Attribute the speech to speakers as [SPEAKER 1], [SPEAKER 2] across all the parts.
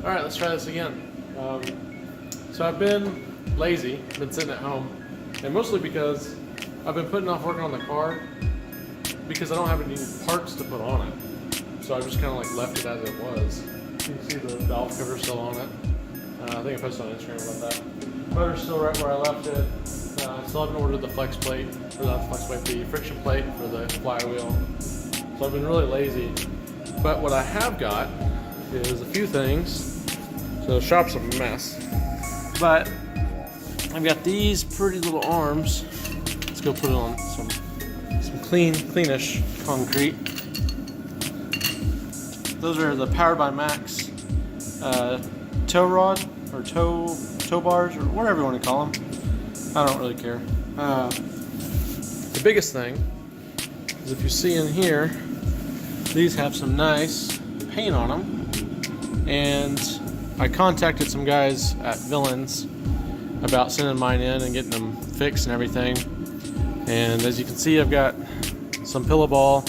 [SPEAKER 1] Alright, let's try this again. So I've been lazy, been sitting at home, and mostly because I've been putting off working on the car because I don't have any parts to put on it. So I just kind of like left it as it was. You can see the valve cover still on it. I think I posted on Instagram about that. Motor's still right where I left it. I still haven't ordered the flex plate, or not the flex plate, the friction plate for the flywheel. So I've been really lazy. But what I have got is a few things. So the shop's a mess. But I've got these pretty little arms. Let's go put it on some cleanish concrete. Those are the Powered by Max tow rod or tow bars or whatever you want to call them. I don't really care. The biggest thing is if you see in here, these have some nice paint on them, and I contacted some guys at Villains about sending mine in and getting them fixed and everything. And as you can see, I've got some pillow ball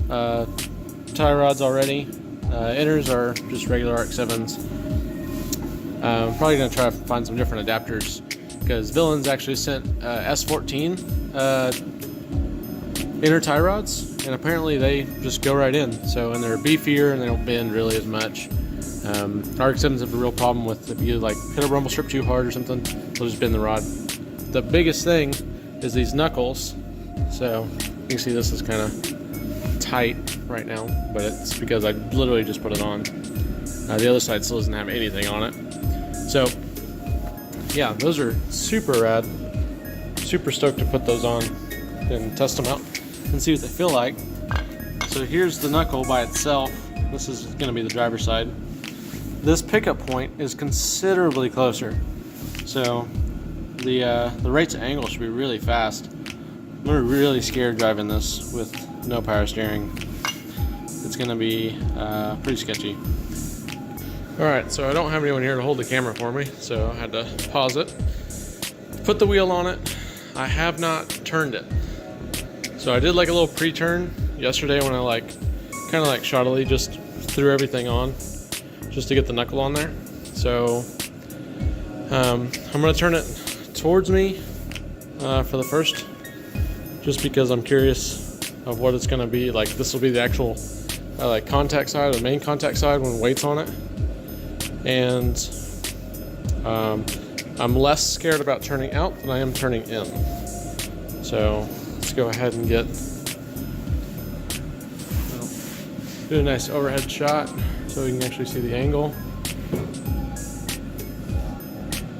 [SPEAKER 1] tie rods already. Inners are just regular RX-7s. I'm probably going to try to find some different adapters because Villains actually sent S14 inner tie rods, and apparently they just go right in. So, and they're beefier and they don't bend really as much. RX-7s have a real problem with if you like hit a rumble strip too hard or something, they'll just bend the rod. The biggest thing is these knuckles. So you can see this is kind of tight right now, but it's because I literally just put it on. The other side still doesn't have anything on it. So yeah, those are super rad. Super stoked to put those on and test them out and see what they feel like. So here's the knuckle by itself. This is going to be the driver's side. This pickup point is considerably closer, so the rates of angle should be really fast. I'm really scared driving this with no power steering. It's going to be pretty sketchy. Alright, so I don't have anyone here to hold the camera for me, so I had to pause it. Put the wheel on it. I have not turned it. So I did like a little pre-turn yesterday when I kind of shoddily just threw everything on just to get the knuckle on there. So I'm going to turn it towards me for the first, just because I'm curious of what it's going to be like. This will be the actual contact side, the main contact side when weight's on it. And I'm less scared about turning out than I am turning in. So let's go ahead and do a nice overhead shot so we can actually see the angle.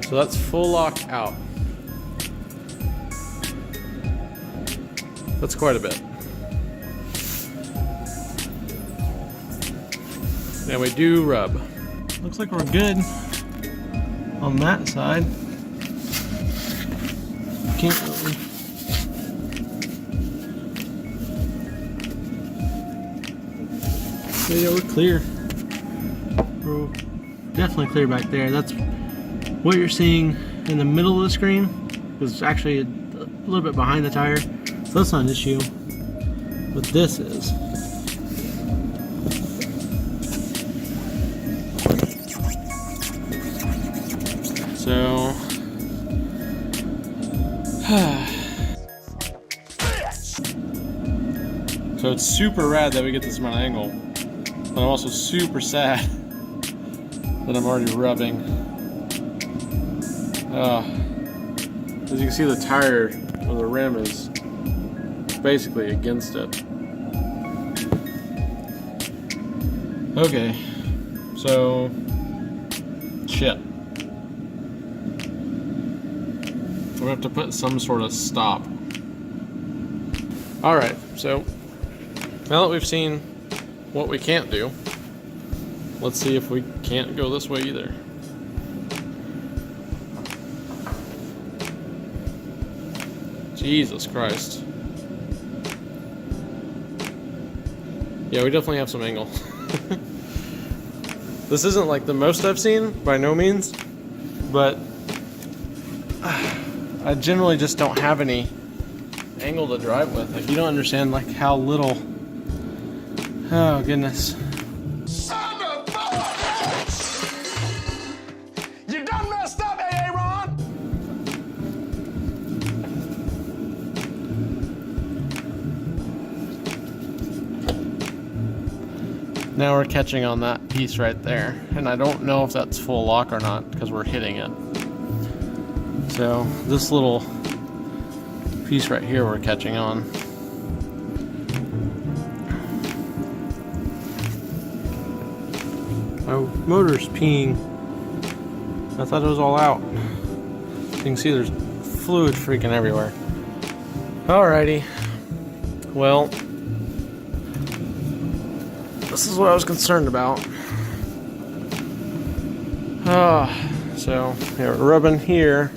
[SPEAKER 1] So that's full lock out. That's quite a bit. And we do rub. Looks like we're good on that side. Can't really. Yeah, we're clear. We're definitely clear back there. That's what you're seeing in the middle of the screen is actually a little bit behind the tire. So that's not an issue. What this is. So so it's super rad that we get this amount of angle, but I'm also super sad that I'm already rubbing. As you can see, the tire or the rim is basically against it. Okay, so shit. We have to put some sort of stop. Alright, so now that we've seen what we can't do, let's see if we can't go this way either. Jesus Christ. Yeah, we definitely have some angle. This isn't like the most I've seen, by no means, but I generally just don't have any angle to drive with. Like, you don't understand like how little. Oh goodness. Now we're catching on that piece right there, and I don't know if that's full lock or not because we're hitting it. So this little piece right here we're catching on. My motor's peeing. I thought it was all out. You can see there's fluid freaking everywhere. Alrighty. Well, this is what I was concerned about. So yeah, we're rubbing here,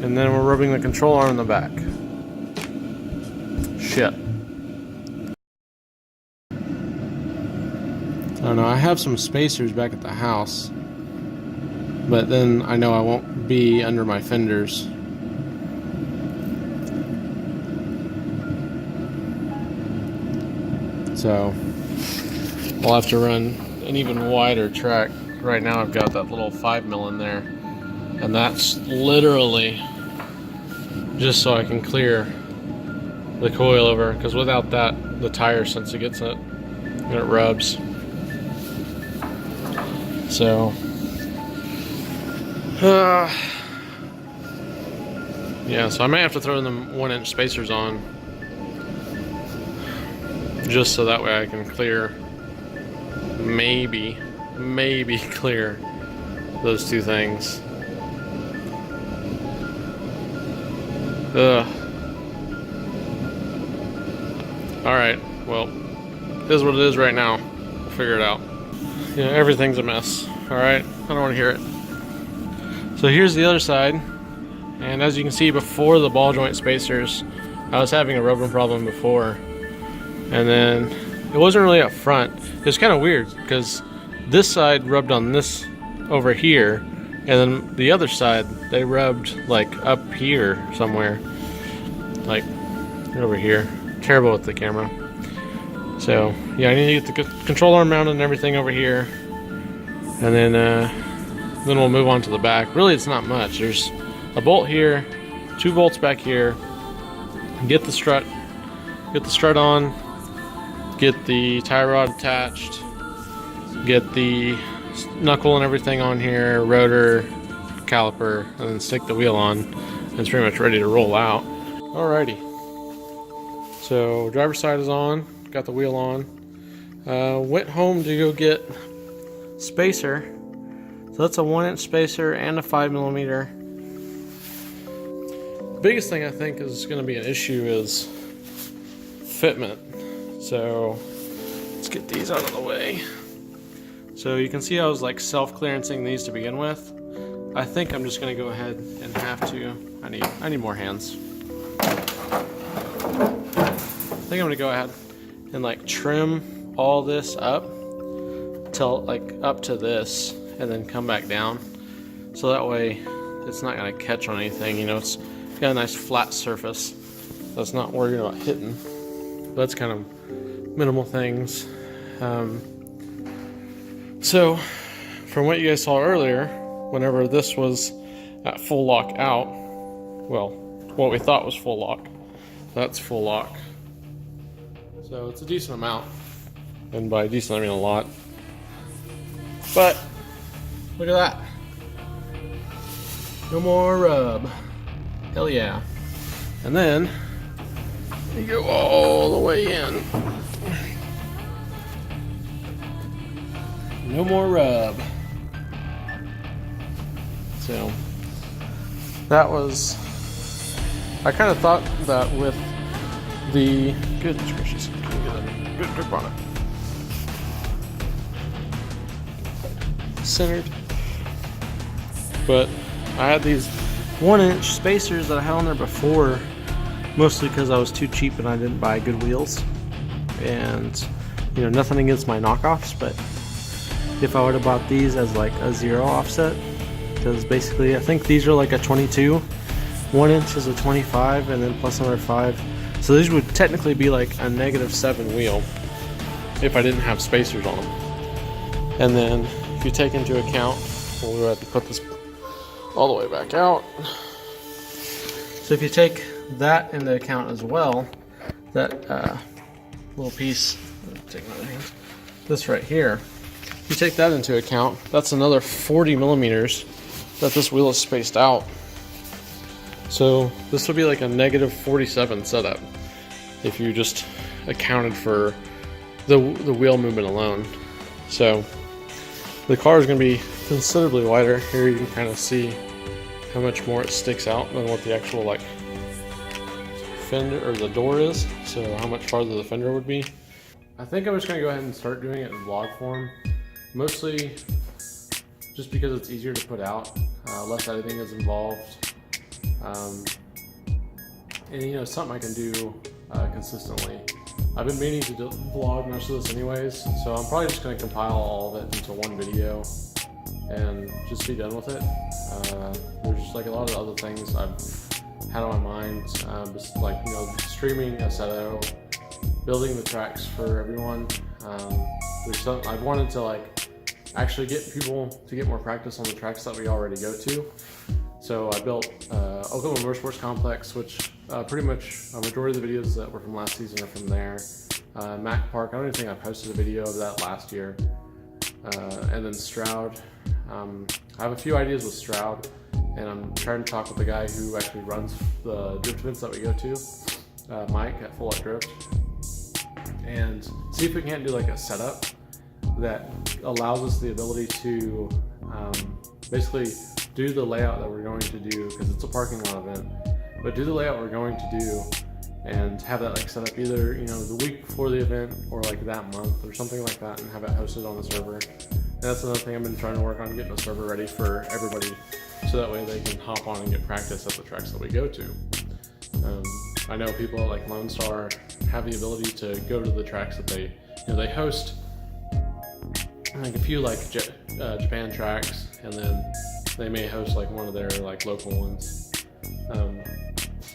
[SPEAKER 1] and then we're rubbing the control arm in the back. Shit. I don't know, I have some spacers back at the house, but then I know I won't be under my fenders. So I'll have to run an even wider track. Right now I've got that little 5mm in there, and that's literally just so I can clear the coilover, because without that, the tire, since it gets it, and it rubs. So yeah, so I may have to throw them 1-inch spacers on, just so that way I can clear, maybe clear those two things. Alright, well, it is what it is right now. We'll figure it out. Yeah, everything's a mess. Alright, I don't want to hear it. So here's the other side, and as you can see, before the ball joint spacers, I was having a rubbing problem before, and then it wasn't really up front. It was kind of weird because this side rubbed on this over here, and then the other side they rubbed like up here somewhere, like over here. Terrible with the camera. So yeah, I need to get the control arm mounted and everything over here, and then we'll move on to the back. Really, it's not much. There's a bolt here, 2 bolts back here. Get the strut on. Get the tie rod attached. Get the knuckle and everything on here, rotor, caliper, and then stick the wheel on. And it's pretty much ready to roll out. Alrighty. So driver's side is on. Got the wheel on. Went home to go get spacer. So that's a 1-inch spacer and a 5mm. The biggest thing I think is going to be an issue is fitment. So let's get these out of the way. So you can see I was like self-clearancing these to begin with. I think I'm just going to go ahead and have to. I need more hands. I think I'm going to go ahead and like trim all this up till like up to this, and then come back down, so that way it's not going to catch on anything. You know, it's got a nice flat surface that's not worried about hitting. That's kind of minimal things. So from what you guys saw earlier, whenever this was at full lock out, well, what we thought was full lock, that's full lock. So it's a decent amount, and by decent I mean a lot. But look at that. No more rub. Hell yeah. And then you go all the way in. No more rub. So that was, I kind of thought that with the, goodness gracious, can we get a good grip on it? Centered. But I had these 1-inch spacers that I had on there before, mostly because I was too cheap and I didn't buy good wheels. And you know, nothing against my knockoffs, but if I would have bought these as like a 0 offset, because basically I think these are like a 22, 1-inch is a 25, and then plus another 5. So these would technically be like a -7 wheel if I didn't have spacers on them. And then if you take into account, we'll have to put this all the way back out. So if you take that into account as well, that little piece, take another hand, this right here, you take that into account, that's another 40 millimeters that this wheel is spaced out. So this would be like a negative 47 setup if you just accounted for the wheel movement alone. So the car is going to be considerably wider. Here you can kind of see how much more it sticks out than what the actual like fender or the door is. So how much farther the fender would be. I think I'm just going to go ahead and start doing it in vlog form. Mostly just because it's easier to put out, less editing is involved. And you know, something I can do consistently. I've been meaning to vlog most of this anyways, so I'm probably just going to compile all of it into one video and just be done with it. There's like a lot of other things I've had on my mind, just like, you know, streaming Assetto, building the tracks for everyone. There's some, I've wanted to like actually get people to get more practice on the tracks that we already go to. So I built Oklahoma Motorsports Complex, which pretty much a majority of the videos that were from last season are from there. Mac Park, I don't even think I posted a video of that last year. And then Stroud. I have a few ideas with Stroud, and I'm trying to talk with the guy who actually runs the drift events that we go to, Mike at formuladrift, and see if we can't do like a setup that allows us the ability to basically do the layout that we're going to do, because it's a parking lot event, but do the layout we're going to do and have that like set up either, you know, the week before the event or like that month or something like that, and have it hosted on the server. And that's another thing I've been trying to work on, getting the server ready for everybody, so that way they can hop on and get practice at the tracks that we go to. I know people like Lone Star have the ability to go to the tracks that they, you know, they host like a few like Japan tracks, and then they may host like one of their like local ones.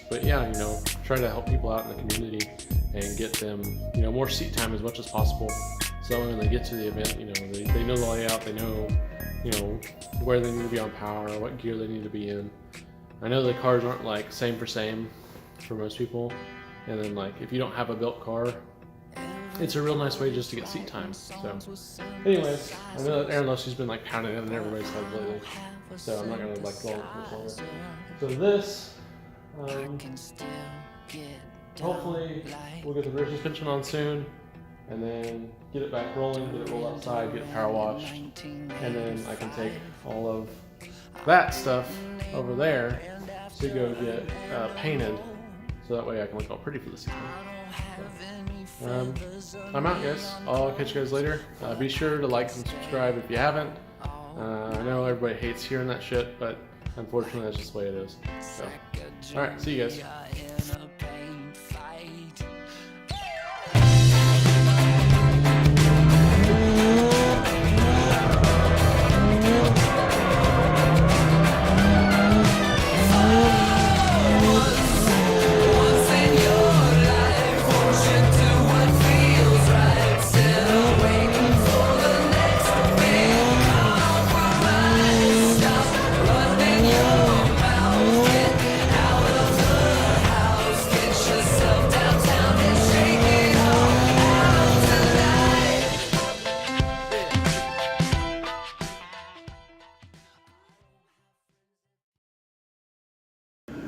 [SPEAKER 1] But yeah, you know, try to help people out in the community and get them, you know, more seat time as much as possible. So that when they get to the event, you know, they know the layout, they know, you know, where they need to be on power, what gear they need to be in. I know the cars aren't like same for same for most people. And then like, if you don't have a built car, it's a real nice way just to get seat time. So anyways, I know that Aaron Lucy's been like pounding it in everybody's head lately, so I'm not gonna like dwell on this longer. So this, hopefully we'll get the rear suspension on soon, and then get it back rolling, get it rolled outside, get it power washed, and then I can take all of that stuff over there to go get painted, so that way I can look all pretty for the season. So, I'm out, guys. I'll catch you guys later. Be sure to like and subscribe if you haven't. I know everybody hates hearing that shit, but unfortunately that's just the way it is. So, alright, see you guys.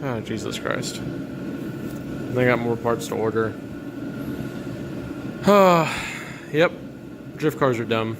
[SPEAKER 1] Oh, Jesus Christ. They got more parts to order. Yep. Drift cars are dumb.